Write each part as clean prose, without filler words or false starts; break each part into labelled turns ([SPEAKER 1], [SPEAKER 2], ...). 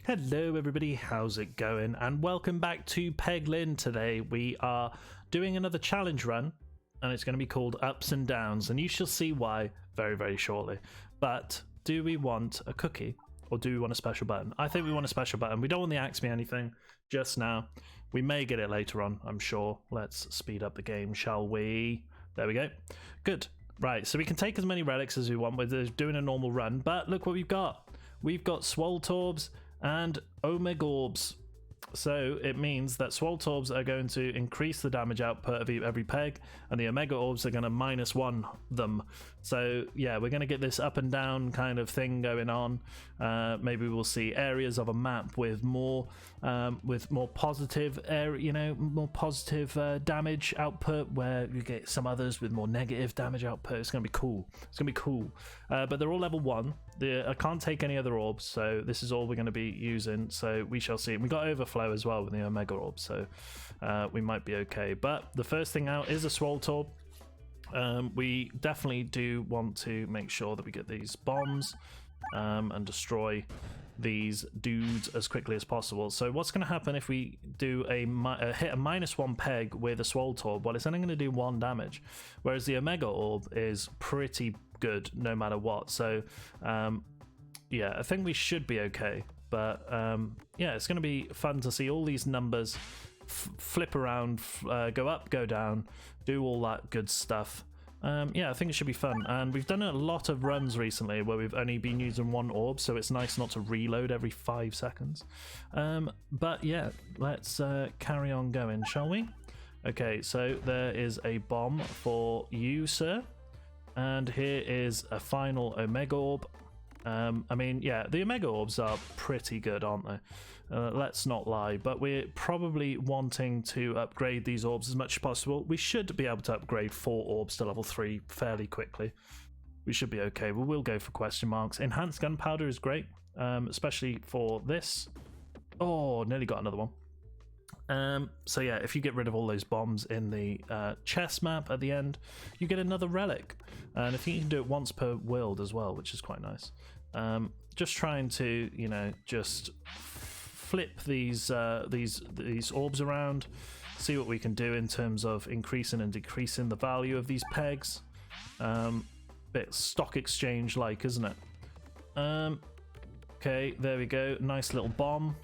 [SPEAKER 1] Hello everybody, how's it going? And welcome back to Peglin. Today we are doing another challenge run and it's going to be called Ups and Downs, and you shall see why very shortly. But do we want a cookie or do we want a special button? I think we want a special button. We don't want the axe me anything just now. We may get it later on, I'm sure. Let's speed up the game, shall we? There we go. Good. Right, so we can take as many relics as we want. We're doing a normal run, but look what we've got. We've got Swoltorbs and Omegorbs. So it means that Swoltorbs are going to increase the damage output of every peg, and the Omegorbs are going to -1 them. So yeah, we're going to get this up and down kind of thing going on. Maybe we'll see areas of a map with more positive more positive damage output, where you get some others with more negative damage output. It's going to be cool. It's going to be cool. But they're all level 1. I can't take any other orbs, so this is all we're going to be using. So we shall see. We got overflow as well with the Omega Orb, so we might be okay. But the first thing out is a Swoltorb. We definitely do want to make sure that we get these bombs and destroy these dudes as quickly as possible. So what's going to happen if we do hit a -1 peg with a Swoltorb? Well, it's only going to do 1 damage, whereas the Omega Orb is pretty good no matter what. So yeah, I think we should be okay. But yeah, it's going to be fun to see all these numbers flip around, go up, go down, do all that good stuff. Yeah, I think it should be fun. And we've done a lot of runs recently where we've only been using 1 orb, so it's nice not to reload every 5 seconds. But yeah, let's carry on going, shall we? Okay, so there is a bomb for you, sir. And here is a final Omega Orb. I mean, yeah, the Omega Orbs are pretty good, aren't they? Let's not lie, but we're probably wanting to upgrade these orbs as much as possible. We should be able to upgrade 4 orbs to level 3 fairly quickly. We should be okay, but we'll go for question marks. Enhanced gunpowder is great, especially for this. Oh, nearly got another one. So yeah, if you get rid of all those bombs in the chess map at the end, you get another relic, and I think you can do it once per world as well, which is quite nice. Just trying to, you know, just flip these orbs around, see what we can do in terms of increasing and decreasing the value of these pegs. Bit stock exchange like, isn't it? Okay, there we go. Nice little bomb.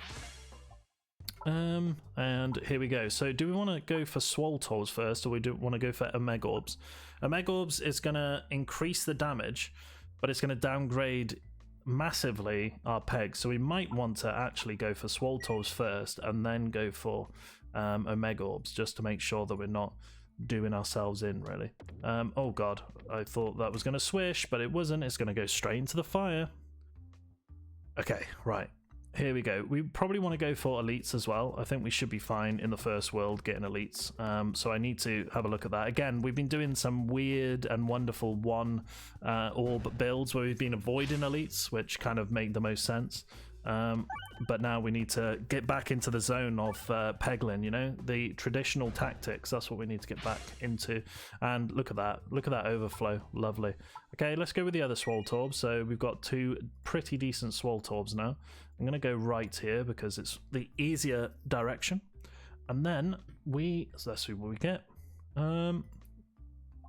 [SPEAKER 1] And here we go. So do we want to go for Swoltorbs first, or we do want to go for Omegorbs? Omegorbs is going to increase the damage, but it's going to downgrade massively our pegs. So we might want to actually go for Swoltorbs first and then go for Omegorbs, just to make sure that we're not doing ourselves in, really. Oh god, I thought that was going to swish, but it wasn't. It's going to go straight into the fire. Okay, right. Here we go. We probably want to go for elites as well. I think we should be fine in the first world getting elites. So I need to have a look at that. Again, we've been doing some weird and wonderful 1 orb builds where we've been avoiding elites, which kind of make the most sense. But now we need to get back into the zone of Peglin, you know, the traditional tactics. That's what we need to get back into. And look at that. Look at that overflow. Lovely. Okay, let's go with the other Swoltorbs. So we've got 2 pretty decent Swoltorbs now. I'm going to go right here because it's the easier direction. And then so let's see what we get.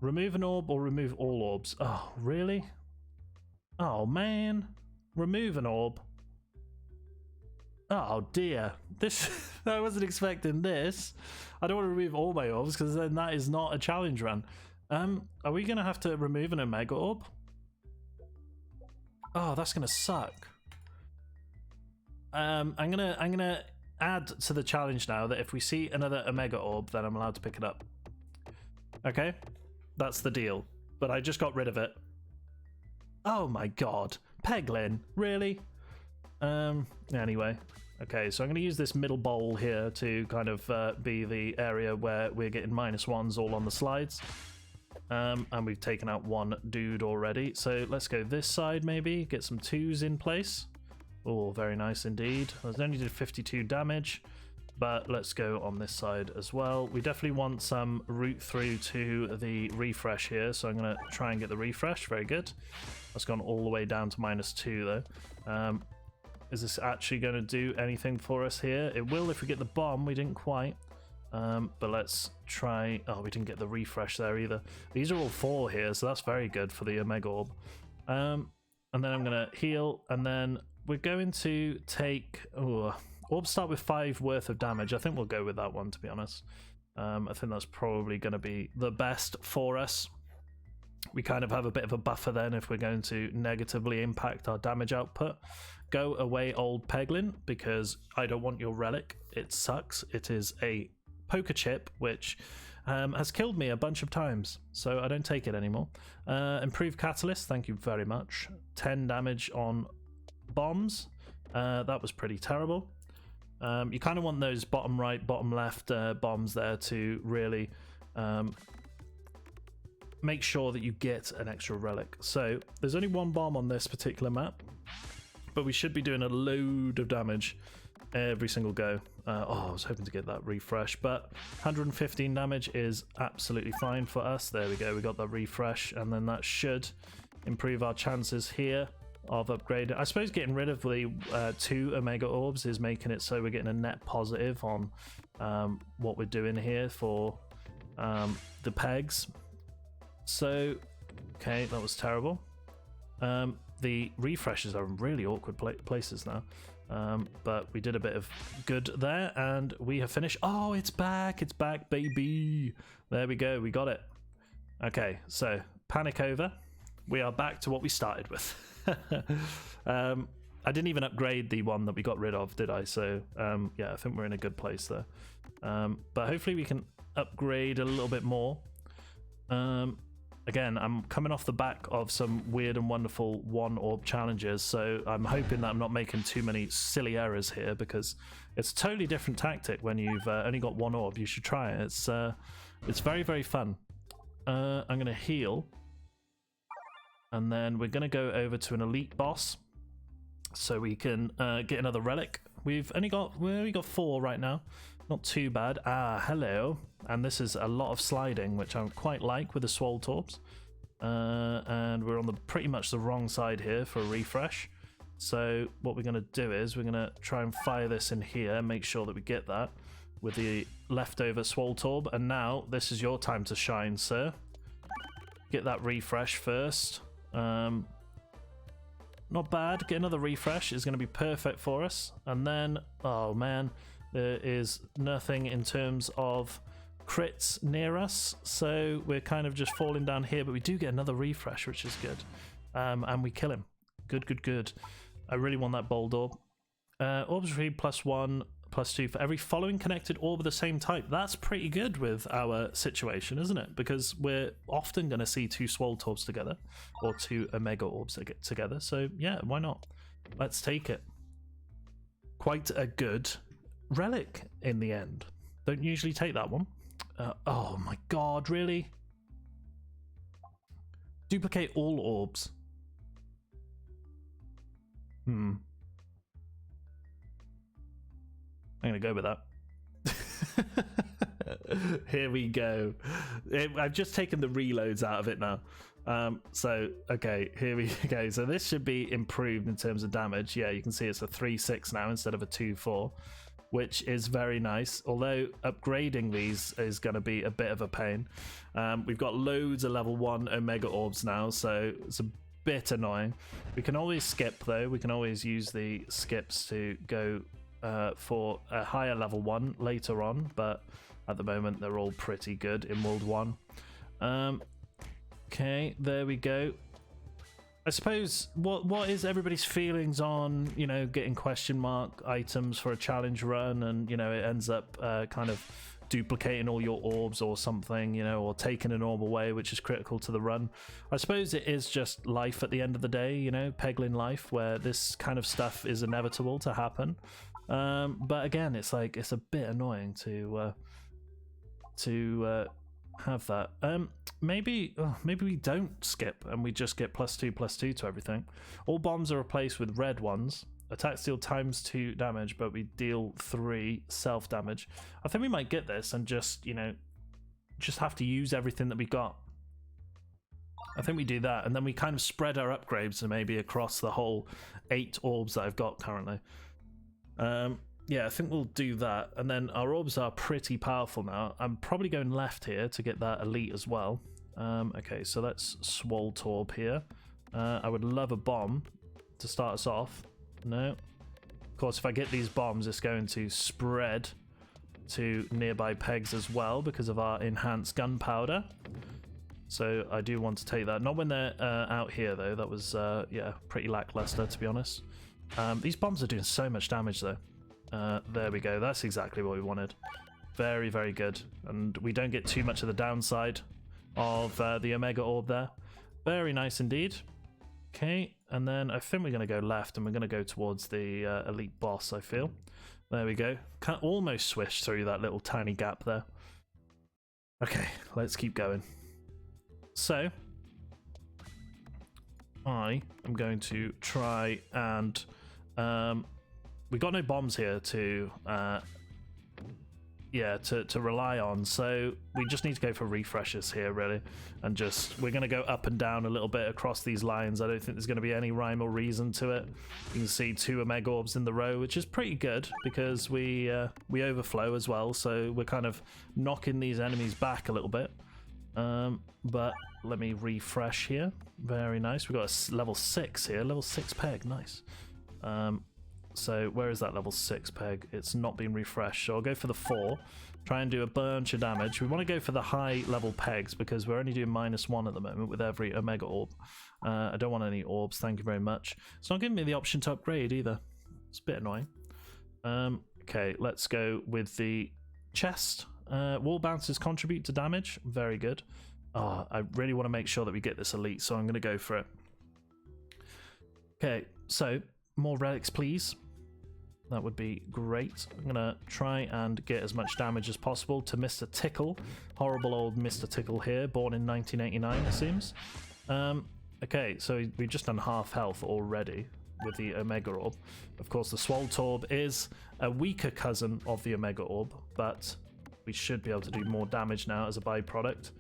[SPEAKER 1] Remove an orb or remove all orbs. Oh, really? Oh, man. Remove an orb. Oh dear, I wasn't expecting this. I don't want to remove all my orbs because then that is not a challenge run. Are we gonna have to remove an Omega Orb? Oh, that's gonna suck. I'm gonna add to the challenge now that if we see another Omega Orb, then I'm allowed to pick it up. Okay, that's the deal. But I just got rid of it. Oh my god, Peglin, really? Anyway, okay, so I'm going to use this middle bowl here to kind of be the area where we're getting -1s all on the slides. And we've taken out 1 dude already, so let's go this side maybe, get some 2s in place. Oh, very nice indeed. I only did 52 damage, but let's go on this side as well. We definitely want some route through to the refresh here, so I'm going to try and get the refresh. Very good. That's gone all the way down to -2 though. Is this actually going to do anything for us here? It will if we get the bomb. We didn't quite. But let's try... Oh, we didn't get the refresh there either. These are all 4 here, so that's very good for the Omegorb. And then I'm going to heal, and then we're going to take... Ooh, orbs start with 5 worth of damage. I think we'll go with that one, to be honest. I think that's probably going to be the best for us. We kind of have a bit of a buffer then if we're going to negatively impact our damage output. Go away, old Peglin, because I don't want your relic. It sucks. It is a poker chip, which has killed me a bunch of times, so I don't take it anymore. Improved catalyst, thank you very much. 10 damage on bombs. That was pretty terrible. You kind of want those bottom right, bottom left bombs there to really make sure that you get an extra relic. So there's only 1 bomb on this particular map, but we should be doing a load of damage every single go. I was hoping to get that refresh, but 115 damage is absolutely fine for us. There we go, we got that refresh, and then that should improve our chances here of upgrading. I suppose getting rid of the 2 Omega Orbs is making it so we're getting a net positive on what we're doing here for the pegs. So, okay, that was terrible. The refreshes are in really awkward places now. But we did a bit of good there, and we have finished. Oh, it's back, baby. There we go, we got it. Okay, so panic over. We are back to what we started with. I didn't even upgrade the one that we got rid of, did I? So yeah, I think we're in a good place there. But hopefully we can upgrade a little bit more. Again, I'm coming off the back of some weird and wonderful 1 orb challenges, so I'm hoping that I'm not making too many silly errors here, because it's a totally different tactic when you've only got 1 orb. You should try it. It's very, very fun. I'm going to heal, and then we're going to go over to an elite boss so we can get another relic. We've only got 4 right now. Not too bad. Ah, hello. And this is a lot of sliding, which I quite like with the Swoltorbs. And we're on pretty much the wrong side here for a refresh. So what we're going to do is we're going to try and fire this in here, make sure that we get that with the leftover Swoltorb. And now this is your time to shine, sir. Get that refresh first. Not bad. Get another refresh is going to be perfect for us. And then, oh man, there is nothing in terms of crits near us, so we're kind of just falling down here, but we do get another refresh, which is good. And we kill him. Good. I really want that bold orb. Orbs read +1, +2 for every following connected orb of the same type. That's pretty good with our situation, isn't it? Because we're often going to see 2 Swoltorbs together, or 2 Omega Orbs together. So yeah, why not? Let's take it. Quite a good relic in the end. Don't usually take that one. Oh my god, really? Duplicate all orbs. I'm gonna go with that. Here we go. I've just taken the reloads out of it now. So okay, here we go. So this should be improved in terms of damage. Yeah, you can see it's a 3-6 now instead of a 2-4, which is very nice, although upgrading these is going to be a bit of a pain. We've got loads of level 1 Omega Orbs now, so it's a bit annoying. We can always skip though. We can always use the skips to go for a higher level 1 later on, but at the moment they're all pretty good in World 1. Okay, there we go. I suppose what is everybody's feelings on, you know, getting question mark items for a challenge run, and you know it ends up kind of duplicating all your orbs or something, you know, or taking an orb away, which is critical to the run. I suppose it is just life at the end of the day, you know, Peglin life, where this kind of stuff is inevitable to happen. But again, it's like it's a bit annoying to have that. Maybe we don't skip and we just get +2/+2 to everything. All bombs are replaced with red ones. Attacks deal ×2 damage, but we deal 3 self damage. I think we might get this and just, you know, just have to use everything that we got. I think we do that, and then we kind of spread our upgrades and maybe across the whole 8 orbs that I've got currently. Yeah, I think we'll do that, and then our orbs are pretty powerful now. I'm probably going left here to get that elite as well. Okay, so let's Swoltorb here. I would love a bomb to start us off. No. Of course, if I get these bombs, it's going to spread to nearby pegs as well because of our enhanced gunpowder. So I do want to take that. Not when they're out here, though. That was, yeah, pretty lackluster, to be honest. These bombs are doing so much damage, though. There we go. That's exactly what we wanted. Very, very good. And we don't get too much of the downside of the Omega Orb there. Very nice indeed. Okay, and then I think we're going to go left and we're going to go towards the elite boss, I feel. There we go. Can almost swish through that little tiny gap there. Okay, let's keep going. So, I am going to try and... we got no bombs here to rely on, so we just need to go for refreshes here, really, and just we're going to go up and down a little bit across these lines. I don't think there's going to be any rhyme or reason to it. You can see 2 Omegorbs in the row, which is pretty good because we overflow as well, so we're kind of knocking these enemies back a little bit. But let me refresh here. Very nice. We've got a level 6 here, level 6 peg, nice. So where is that level 6 peg? It's not been refreshed, so I'll go for the 4. Try and do a bunch of damage. We want to go for the high level pegs because we're only doing -1 at the moment with every Omega Orb. I don't want any orbs, thank you very much. It's not giving me the option to upgrade either. It's a bit annoying. Okay, let's go with the chest. Wall bounces contribute to damage. Very good. I really want to make sure that we get this elite, so I'm going to go for it. Okay, so more relics, please. That would be great. I'm going to try and get as much damage as possible to Mr. Tickle. Horrible old Mr. Tickle here, born in 1989, it seems. Okay, so we've just done half health already with the Omega Orb. Of course, the Swoltorb is a weaker cousin of the Omega Orb, but we should be able to do more damage now as a byproduct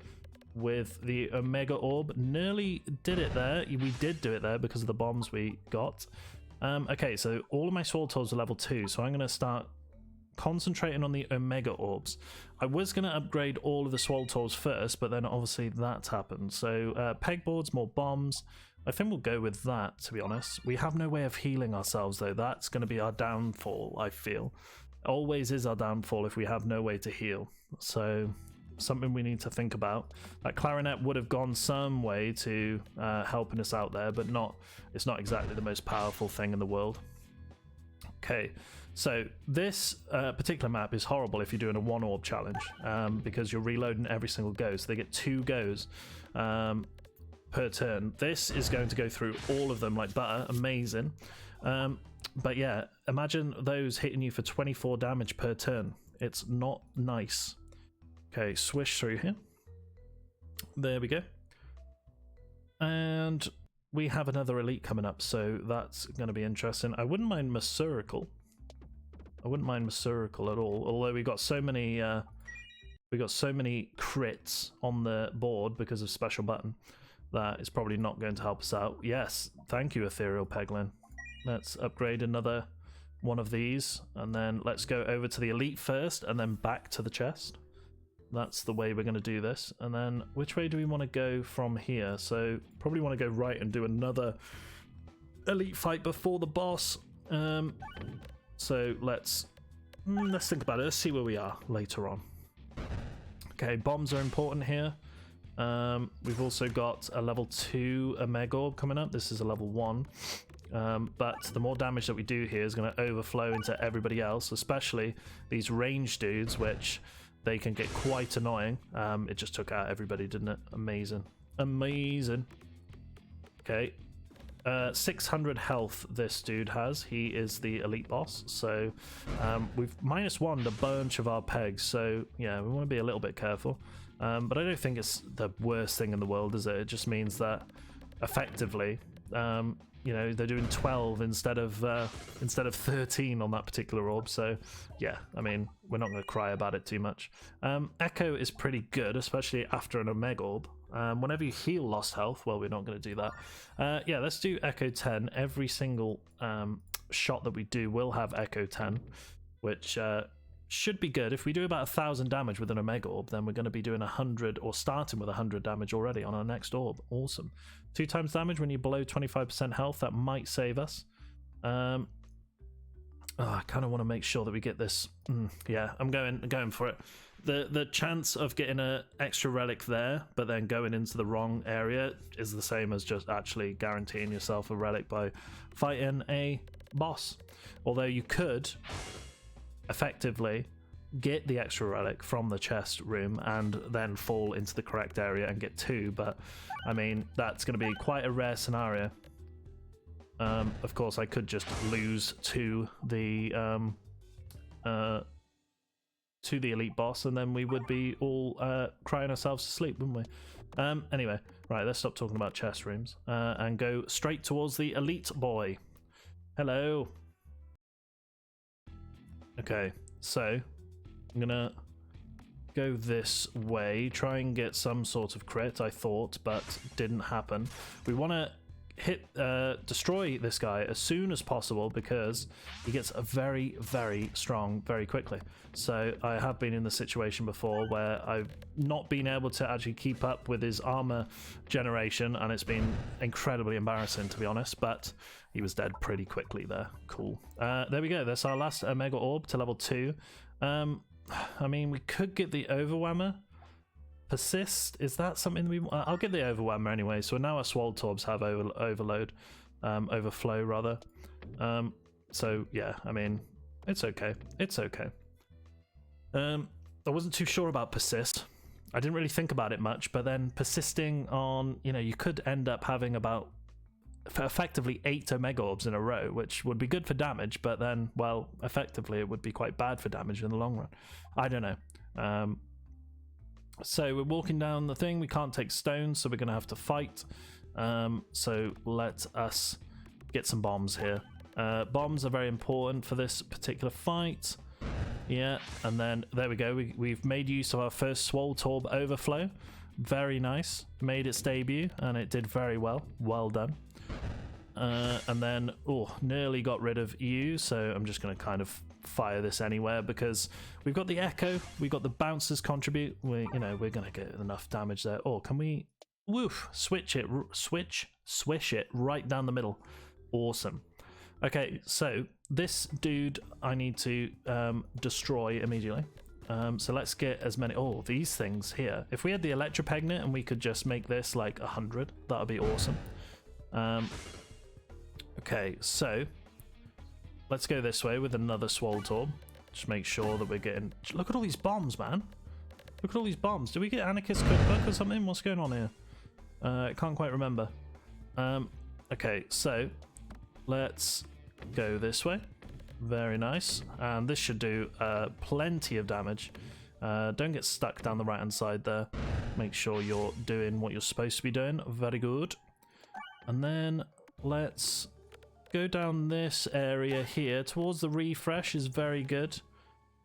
[SPEAKER 1] with the Omega Orb. Nearly did it there. We did do it there because of the bombs we got. Okay, so all of my Swoltorbs are level 2, so I'm going to start concentrating on the Omega Orbs. I was going to upgrade all of the Swoltorbs first, but then obviously that's happened. So pegboards, more bombs. I think we'll go with that, to be honest. We have no way of healing ourselves, though. That's going to be our downfall, I feel. Always is our downfall if we have no way to heal. So something we need to think about. That clarinet would have gone some way to helping us out there, but it's not exactly the most powerful thing in the world. Okay, so this particular map is horrible if you're doing a 1 orb challenge because you're reloading every single go, so they get 2 goes per turn. This is going to go through all of them like butter. Amazing. But yeah, imagine those hitting you for 24 damage per turn. It's not nice. Okay, swish through here. There we go. And we have another elite coming up, so that's going to be interesting. I wouldn't mind Masurical. I wouldn't mind Masurical at all, although we got so many crits on the board because of special button that it's probably not going to help us out. Yes, thank you, Ethereal Peglin. Let's upgrade another one of these, and then let's go over to the elite first, and then back to the chest. That's the way we're going to do this. And then which way do we want to go from here? So probably want to go right and do another elite fight before the boss. So let's think about it. Let's see where we are later on. Okay, bombs are important here. We've also got a level 2 Omegorb coming up. This is a level 1. But the more damage that we do here is going to overflow into everybody else, especially these range dudes, which they can get quite annoying. It just took out everybody, didn't it? Amazing. Amazing. Okay. 600 health this dude has. He is the elite boss. So we've -1'd a bunch of our pegs. So yeah, we want to be a little bit careful. But I don't think it's the worst thing in the world, is it? It just means that effectively, you know, they're doing 12 instead of 13 on that particular orb. So yeah, I mean, we're not going to cry about it too much. Echo is pretty good, especially after an Omega Orb. Whenever you heal lost health, well, we're not going to do that. Yeah, let's do Echo 10. Every single shot that we do will have Echo 10, which should be good. If we do about 1,000 damage with an Omega Orb, then we're going to be doing 100, or starting with 100 damage already on our next orb. Awesome. 2 times damage when you're below 25% health. That might save us. I kind of want to make sure that we get this. Yeah, I'm going for it. The chance of getting an extra relic there, but then going into the wrong area is the same as just actually guaranteeing yourself a relic by fighting a boss. Although you could effectively get the extra relic from the chest room and then fall into the correct area and get 2, but I mean that's going to be quite a rare scenario. Of course I could just lose to the elite boss and then we would be all crying ourselves to sleep, wouldn't we? Anyway, right, let's stop talking about chest rooms and go straight towards the elite boy. Hello. Okay, so I'm gonna go this way, try and get some sort of crit, I thought, but didn't happen. We want to destroy this guy as soon as possible because he gets a very, very strong very quickly. So I have been in the situation before where I've not been able to actually keep up with his armor generation, and it's been incredibly embarrassing, to be honest, but he was dead pretty quickly there. Cool. There we go. That's our last Omega Orb to level 2. I mean, we could get the Overwhammer. Persist, is that something we... I'll get the Overwhammer anyway. So now our Swoltorbs have overflow rather. So yeah, I mean, it's okay. It's okay. I wasn't too sure about Persist. I didn't really think about it much, but then persisting on, you know, you could end up having about effectively 8 Omega Orbs in a row, which would be good for damage, but then, well, effectively it would be quite bad for damage in the long run. I don't know. So we're walking down the thing. We can't take stones, so we're going to have to fight. So let us get some bombs here. Bombs are very important for this particular fight. Yeah, and then there we go. We've made use of our first Swoltorb overflow. Very nice. Made its debut, and it did very well. Well done. And then, nearly got rid of you, so I'm just going to kind of fire this anywhere because we've got the echo, we've got the bouncers contribute. We're going to get enough damage there. Or can we, swish it right down the middle. Awesome. Okay, so this dude I need to destroy immediately. So let's get as many. These things here. If we had the Electropegnet and we could just make this like 100, that would be awesome. Okay, so let's go this way with another Swoltorb. Just make sure that we're getting... Look at all these bombs, man. Look at all these bombs. Did we get Anarchist Cookbook or something? What's going on here? I can't quite remember. Okay, so let's go this way. Very nice. And this should do plenty of damage. Don't get stuck down the right-hand side there. Make sure you're doing what you're supposed to be doing. Very good. And then let's go down this area here towards the refresh. Is very good.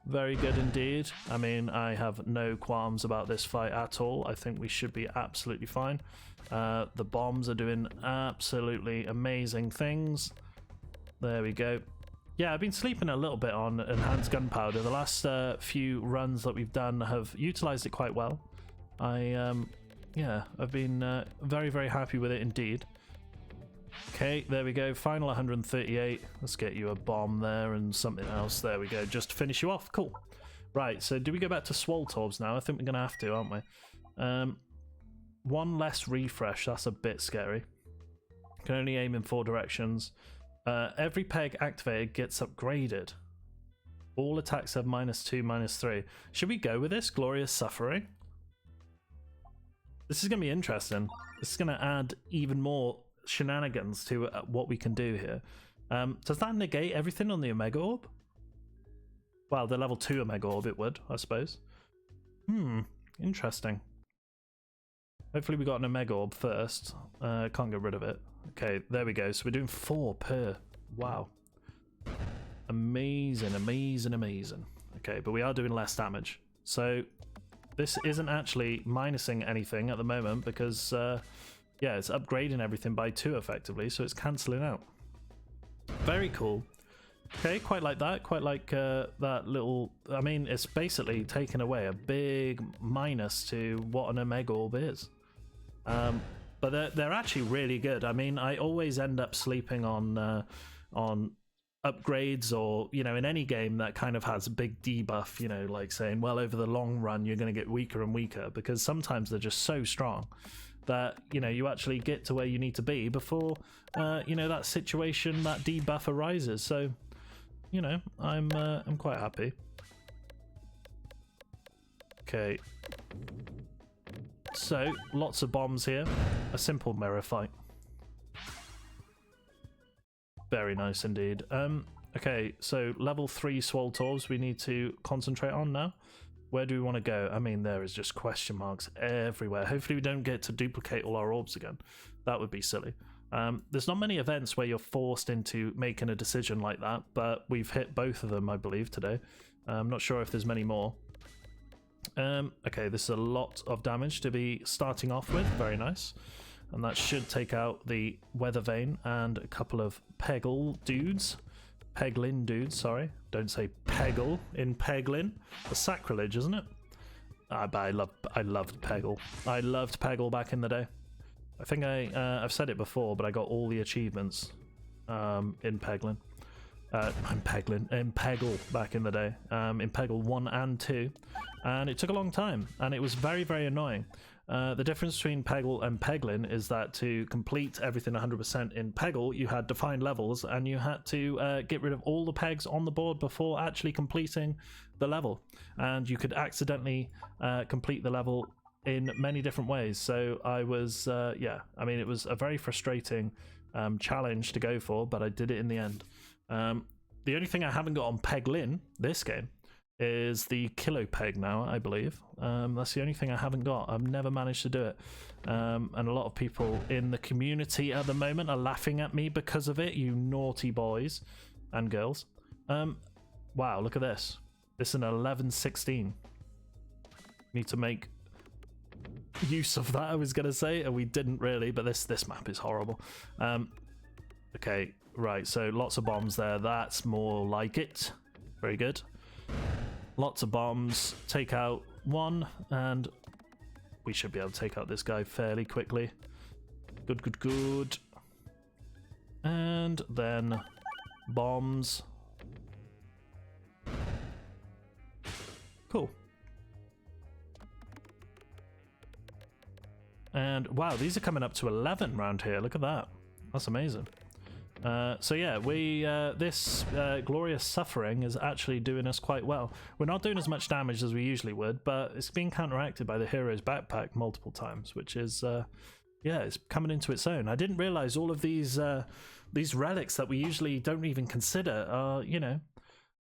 [SPEAKER 1] Very good indeed. I mean, I have no qualms about this fight at all. I think we should be absolutely fine. The bombs are doing absolutely amazing things. There we go. Yeah, I've been sleeping a little bit on enhanced gunpowder. The last few runs that we've done have utilized it quite well. I've been very, very happy with it indeed. Okay, there we go. Final 138. Let's get you a bomb there and something else. There we go. Just to finish you off. Cool. Right, so do we go back to Swoltorbs now? I think we're going to have to, aren't we? One less refresh. That's a bit scary. Can only aim in 4 directions. Every peg activated gets upgraded. All attacks have -2, -3. Should we go with this? Glorious Suffering? This is going to be interesting. This is going to add even more shenanigans to what we can do here. Does that negate everything on the Omega Orb? Well, the level 2 Omega Orb it would, I suppose. Interesting. Hopefully we got an Omega Orb first. Can't get rid of it. Okay, there we go. So we're doing 4 per. Wow. Amazing, amazing, amazing. Okay, but we are doing less damage. So this isn't actually minusing anything at the moment because, yeah, it's upgrading everything by 2 effectively, so it's cancelling out. Very cool. Okay, quite like that. Quite like that little... I mean, it's basically taken away a big minus to what an Omegorb is. But they're actually really good. I mean, I always end up sleeping on upgrades, or, you know, in any game that kind of has a big debuff, you know, like saying, well, over the long run you're going to get weaker and weaker, because sometimes they're just so strong that, you know, you actually get to where you need to be before you know, that situation, that debuff arises. So, you know, I'm quite happy. Okay, so lots of bombs here. A simple mirror fight. Very nice indeed. Okay, so level 3 Swoltorbs we need to concentrate on now. Where do we want to go? I mean, there is just question marks everywhere. Hopefully we don't get to duplicate all our orbs again. That would be silly. There's not many events where you're forced into making a decision like that, but we've hit both of them, I believe, today. I'm not sure if there's many more. Okay, this is a lot of damage to be starting off with. Very nice. And that should take out the Weather Vane and a couple of Peglin dudes. Peglin dudes, sorry. Don't say Peggle in Peglin. A sacrilege, isn't it? But I loved Peggle. I loved Peggle back in the day. I think I've said it before, but I got all the achievements in Peglin. In Peggle back in the day. In Peggle 1 and 2. And it took a long time, and it was very, very annoying. The difference between Peggle and Peglin is that to complete everything 100% in Peggle, you had defined levels, and you had to get rid of all the pegs on the board before actually completing the level. And you could accidentally complete the level in many different ways. So I was, yeah, I mean, it was a very frustrating challenge to go for, but I did it in the end. The only thing I haven't got on Peglin, this game, is the kilo peg now, I believe. That's the only thing I haven't got. I've never managed to do it. And a lot of people in the community at the moment are laughing at me because of it, you naughty boys and girls. Wow, look at this. This is an 11-16. Need to make use of that, I was going to say, and we didn't really, but this map is horrible. Okay, right, so lots of bombs there. That's more like it. Very good. Lots of bombs. Take out one, and we should be able to take out this guy fairly quickly. Good, good, good. And then bombs. Cool. And wow, these are coming up to 11 round here. Look at that. That's amazing. So yeah, this glorious suffering is actually doing us quite well. We're not doing as much damage as we usually would, but it's being counteracted by the hero's backpack multiple times, which is yeah, it's coming into its own. I didn't realize all of these relics that we usually don't even consider are, you know,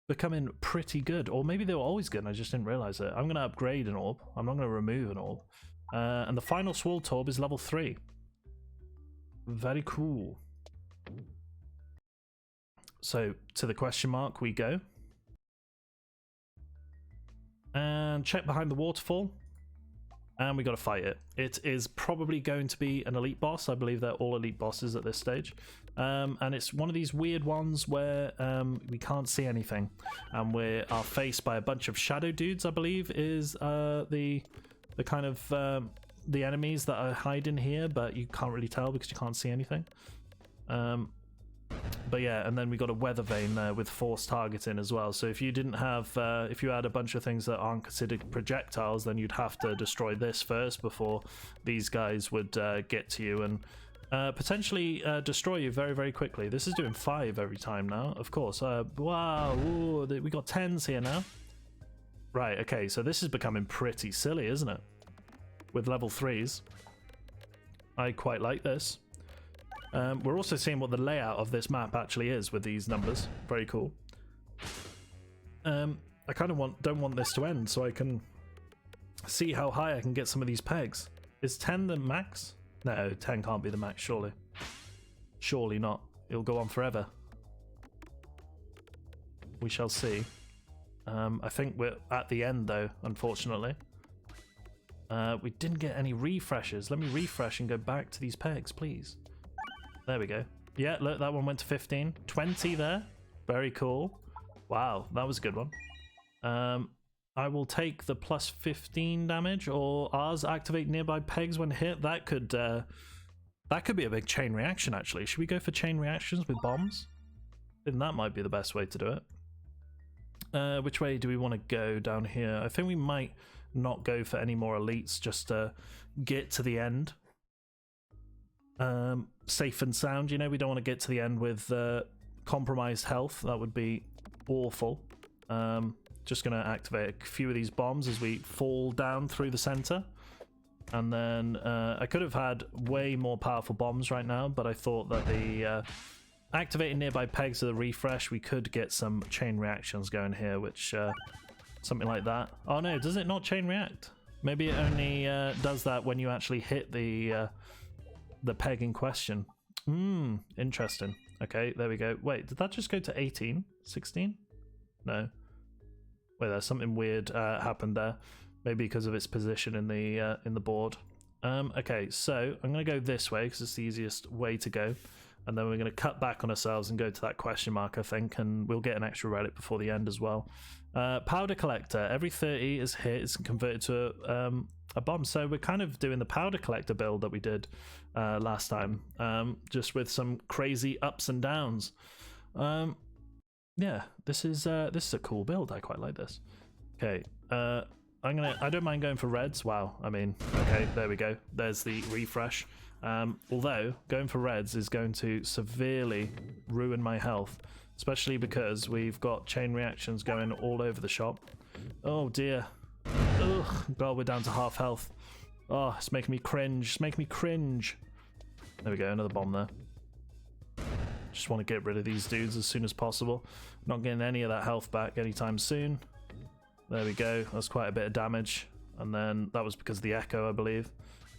[SPEAKER 1] becoming pretty good. Or maybe they were always good and I just didn't realize it. I'm going to upgrade an orb. I'm not going to remove an orb. And the final Swoltorb is level 3. Very cool. So to the question mark we go. And check behind the waterfall. And we got to fight it. It is probably going to be an elite boss. I believe they're all elite bosses at this stage. And it's one of these weird ones where we can't see anything. And we are faced by a bunch of shadow dudes, I believe, is the kind of the enemies that are hiding here, but you can't really tell because you can't see anything. But yeah, and then we got a weather vane there with force targeting as well. So if you didn't have, if you had a bunch of things that aren't considered projectiles, then you'd have to destroy this first before these guys would get to you and potentially destroy you very, very quickly. This is doing 5 every time now, of course. Wow, ooh, we got 10s here now. Right, okay, so this is becoming pretty silly, isn't it? With level 3s. I quite like this. We're also seeing what the layout of this map actually is with these numbers. Very cool. I kind of don't want this to end so I can see how high I can get some of these pegs. Is 10 the max? No, 10 can't be the max, surely. Surely not. It'll go on forever. We shall see. I think we're at the end though, unfortunately. We didn't get any refreshes. Let me refresh and go back to these pegs, please. There we go. Yeah, look, that one went to 15. 20 there. Very cool. Wow, that was a good one. I will take the plus 15 damage, or ours activate nearby pegs when hit. That could be a big chain reaction, actually. Should we go for chain reactions with bombs? I think that might be the best way to do it. Which way do we want to go down here? I think we might not go for any more elites, just to get to the end. Safe and sound, you know, we don't want to get to the end with compromised health. That would be awful. Just going to activate a few of these bombs as we fall down through the center. And then I could have had way more powerful bombs right now, but I thought that the activating nearby pegs of the refresh, we could get some chain reactions going here, which something like that. Oh no, does it not chain react? Maybe it only does that when you actually hit the peg in question. Interesting. Okay, there we go. Wait, did that just go to 18? 16? No. Wait, there's something weird happened there. Maybe because of its position in the board. Okay, so I'm going to go this way because it's the easiest way to go. And then we're going to cut back on ourselves and go to that question mark, I think, and we'll get an extra relic before the end as well. Powder collector. Every 30 is hit, it's converted to a bomb. So we're kind of doing the powder collector build that we did last time, just with some crazy ups and downs. Yeah, this is a cool build. I quite like this. Okay, I don't mind going for reds. Wow, I mean, okay, there we go. There's the refresh. Although going for reds is going to severely ruin my health, especially because we've got chain reactions going all over the shop. Oh dear. Ugh, God, we're down to half health. Oh, it's making me cringe. It's making me cringe. There we go, another bomb there. Just want to get rid of these dudes as soon as possible. Not getting any of that health back anytime soon. There we go. That's quite a bit of damage. And then that was because of the echo, I believe.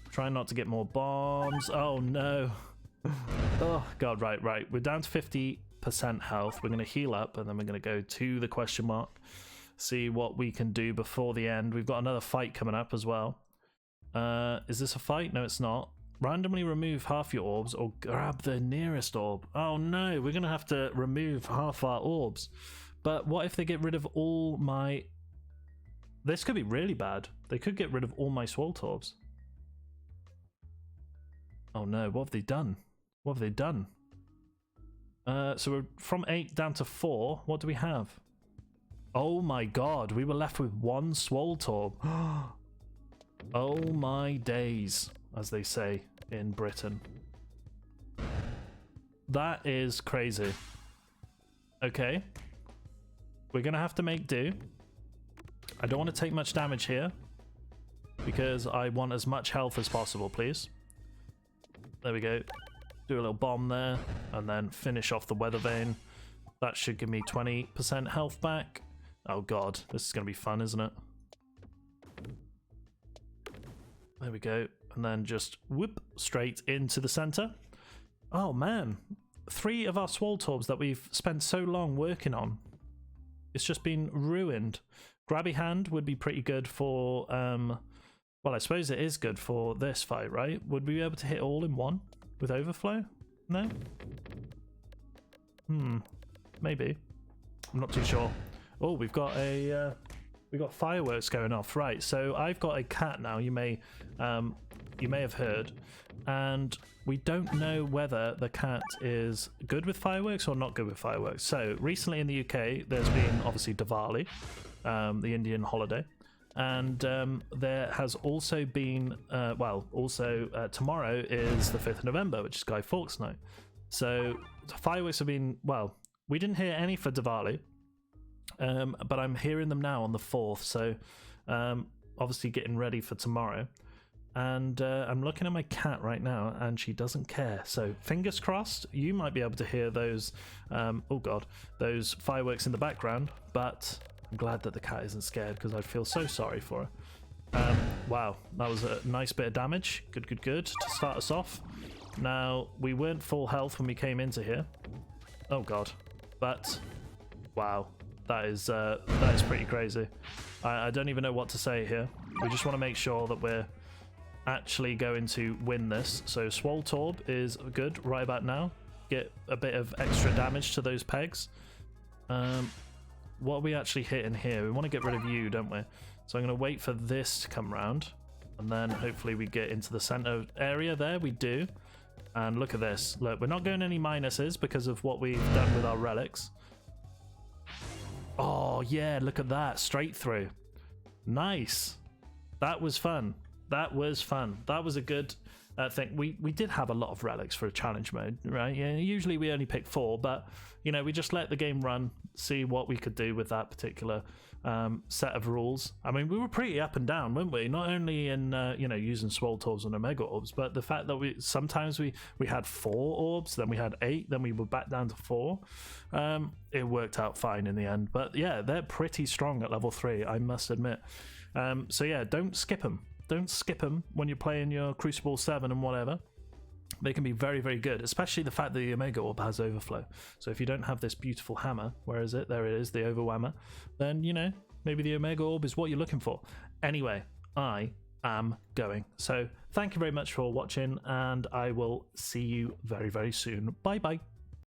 [SPEAKER 1] Trying not to get more bombs. Oh no. Oh god, right. We're down to 50% health. We're going to heal up and then we're going to go to the question mark. See what we can do before the end. We've got another fight coming up as well. Is this a fight? No, it's not. Randomly remove half your orbs or grab the nearest orb. Oh no, we're going to have to remove half our orbs. But what if they get rid of all my... This could be really bad. They could get rid of all my Swoltorbs. Oh no, what have they done? What have they done? So we're from 8 down to 4. What do we have? Oh my god, we were left with 1 Swoltorb. Oh my days, as they say in Britain. That is crazy. Okay. We're gonna have to make do. I don't want to take much damage here because I want as much health as possible, please. There we go. Do a little bomb there and then finish off the weather vane. That should give me 20% health back. Oh god, this is going to be fun, isn't it? There we go. And then just whoop straight into the center. Oh man, 3 of our Swoltorbs that we've spent so long working on. It's just been ruined. Grabby Hand would be pretty good for, well, I suppose it is good for this fight, right? Would we be able to hit all in one with overflow? No? Maybe. I'm not too sure. Oh, we've got fireworks going off, right? So I've got a cat now. You may have heard, and we don't know whether the cat is good with fireworks or not good with fireworks. So recently in the UK, there's been obviously Diwali, the Indian holiday, and there has also been tomorrow is the 5th of November, which is Guy Fawkes Night. So fireworks have been, well, we didn't hear any for Diwali, but I'm hearing them now on the 4th, so obviously getting ready for tomorrow. And I'm looking at my cat right now and she doesn't care, so fingers crossed you might be able to hear those oh god, those fireworks in the background, but I'm glad that the cat isn't scared because I feel so sorry for her. Wow, that was a nice bit of damage. Good to start us off. Now, we weren't full health when we came into here. Oh god. But wow, that is pretty crazy. I don't even know what to say here. We just want to make sure that we're actually going to win this. So Swoltorb is good right about now. Get a bit of extra damage to those pegs. What are we actually hitting here? We want to get rid of you, don't we? So I'm going to wait for this to come round, and then hopefully we get into the center area there. We do. And look at this. Look, we're not going any minuses because of what we've done with our relics. Oh, yeah, look at that. Straight through. Nice. That was fun. That was fun. That was a good thing. We did have a lot of relics for a challenge mode, right? Yeah, usually we only pick 4, but, you know, we just let the game run, see what we could do with that particular set of rules. I mean, we were pretty up and down, weren't we? Not only in you know, using Swoltorbs and Omegorbs, but the fact that we sometimes we had 4 orbs, then we had 8, then we were back down to 4. It worked out fine in the end, but yeah, they're pretty strong at level 3, I must admit. So yeah, don't skip them. Don't skip them when you're playing your Crucible 7 and whatever. They can be very, very good, especially the fact that the Omega Orb has overflow. So if you don't have this beautiful hammer, where is it? There it is, the Overwhammer. Then, you know, maybe the Omega Orb is what you're looking for. Anyway, I am going. So thank you very much for watching, and I will see you very, very soon. Bye-bye.